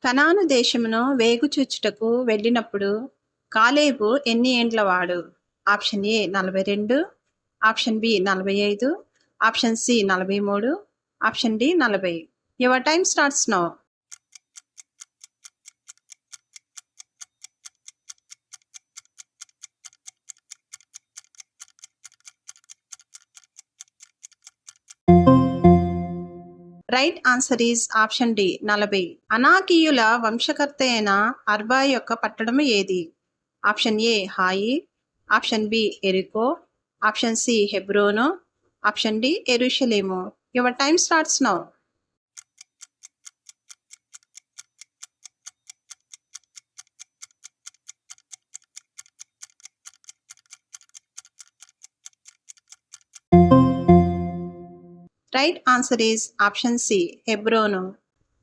కనాను దేశమును వేగుచూచుటకు వెళ్ళినప్పుడు కాలేబు ఎన్ని ఏండ్లవాడు? Option A 42, option B 45, option C 43, option D 40. Your time starts now. Right answer is option D 40. అనాకీయుల వంశకర్త అయిన అర్బా యొక్క పట్టణము ఏది? ఆప్షన్ ఏ హాయి, ఆప్షన్ బి ఎరికో, ఆప్షన్ సి హెబ్రోను, ఆప్షన్ డి ఎరుషలేము. Your time starts now. Right answer is option C హెబ్రోను.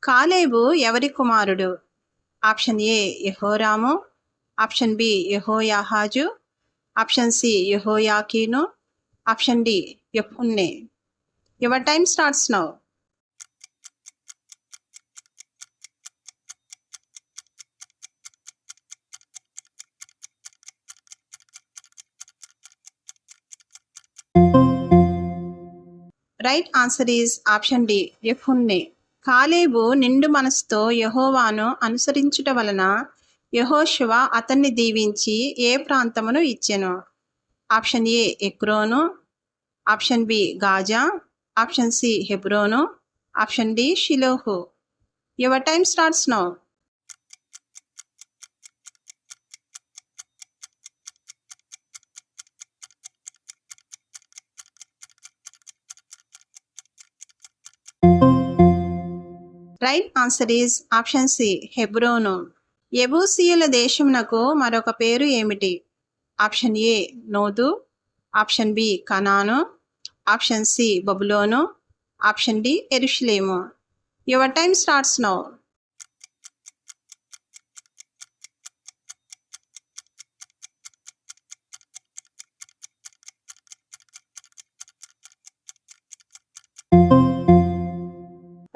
కాలేబు ఎవరి కుమారుడు? ఆప్షన్ ఏ యెహోరాము, ఆప్షన్ బి యెహోయాహాజు, ఆప్షన్ సి యెహోయాకీను, option D Jephunneh. Your time starts now. Right answer is option D యెఫున్నె. కాలేబు నిండు మనసుతో యెహోవాను అనుసరించుట వలన యెహోషువ అతన్ని దీవించి ఏ ప్రాంతమును ఇచ్చెను? ఆప్షన్ ఏ ఎక్రోను, ఆప్షన్ బి గాజా, ఆప్షన్ సి హెబ్రోను, ఆప్షన్ డి షిలోహు. Your time starts now. Right answer is option C హెబ్రోను. యెబూసీయుల దేశమునకు మరొక పేరు ఏమిటి? ఆప్షన్ ఏ నోదు, ఆప్షన్ బి కనాను, ఆప్షన్ సి బబులోను, ఆప్షన్ డి ఎరుషలేము. Your time starts now.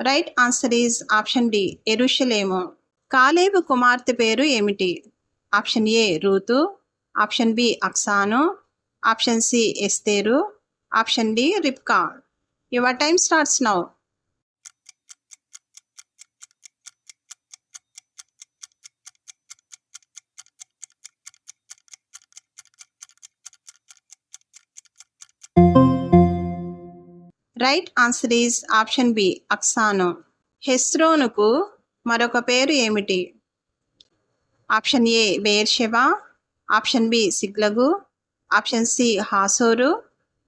Right answer is option D ఎరుషలేము. కాలేబు కుమార్తె పేరు ఏమిటి? ఆప్షన్ ఏ రూతు, ఆప్షన్ బి అక్సాను, ఆప్షన్ సి ఎస్తేరు, ఆప్షన్ డి రిబ్కా. Your time starts now. Right answer is option B అక్సాను. హెస్రోనుకు మరొక పేరు ఏమిటి? ఆప్షన్ ఏ బెయేర్షెబా, ఆప్షన్ బి సిగ్లగు, ఆప్షన్ సి హాసోరు,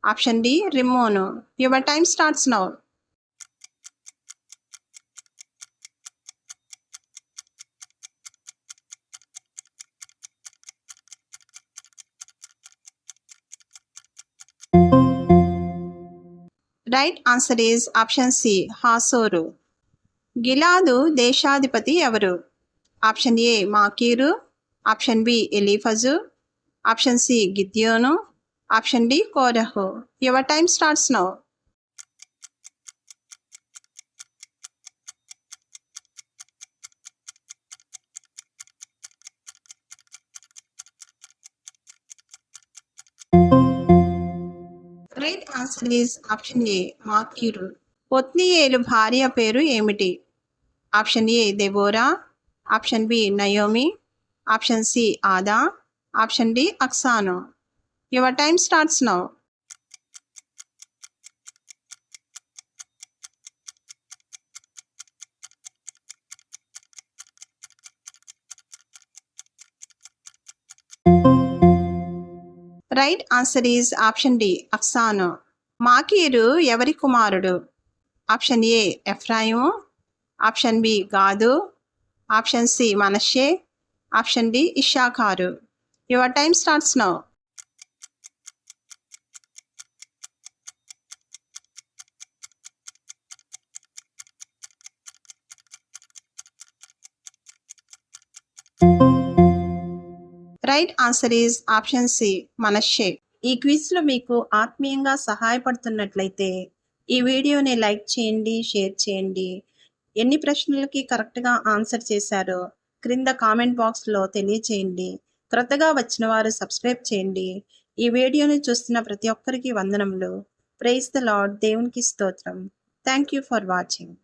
ఆప్షన్ డి రిమ్మోను. Your time starts now. Right answer is option C హాసోరు. గిలాదు దేశాధిపతి ఎవరు? ఆప్షన్ ఏ మాకీరు, ఆప్షన్ బి ఎలీఫజు, ఆప్షన్ సి గిద్యోను, ఆప్షన్ డి కోరహు. Your time starts now. Right answer is option A మాకీరు. ఒత్నీయేలు భార్య పేరు ఏమిటి? ఆప్షన్ ఏ దెబోరా, option B Naomi, option C ఆదా, ఆప్షన్ డి అక్సాను. Your time starts now. Right answer is option D అక్సాను. మాకీరు ఎవరి కుమారుడు? ఆప్షన్ ఏ ఎఫ్రాయిము, ఆప్షన్ బి గాదు, ఆప్షన్ సి మనషే, ఆప్షన్ డి ఇషాకారు. Your time starts now. Right answer is option C మనషే. ఈ క్విజ్లో మీకు ఆత్మీయంగా సహాయపడుతున్నట్లయితే ఈ వీడియోని లైక్ చేయండి, షేర్ చేయండి. ఎన్ని ప్రశ్నలకి కరెక్ట్గా ఆన్సర్ చేశారో క్రింద కామెంట్ బాక్స్లో తెలియచేయండి. క్రొత్తగా వచ్చిన వారు సబ్స్క్రైబ్ చేయండి. ఈ వీడియోని చూస్తున్న ప్రతి ఒక్కరికి వందనములు. Praise the Lord. దేవునికి స్తోత్రం. Thank you for watching.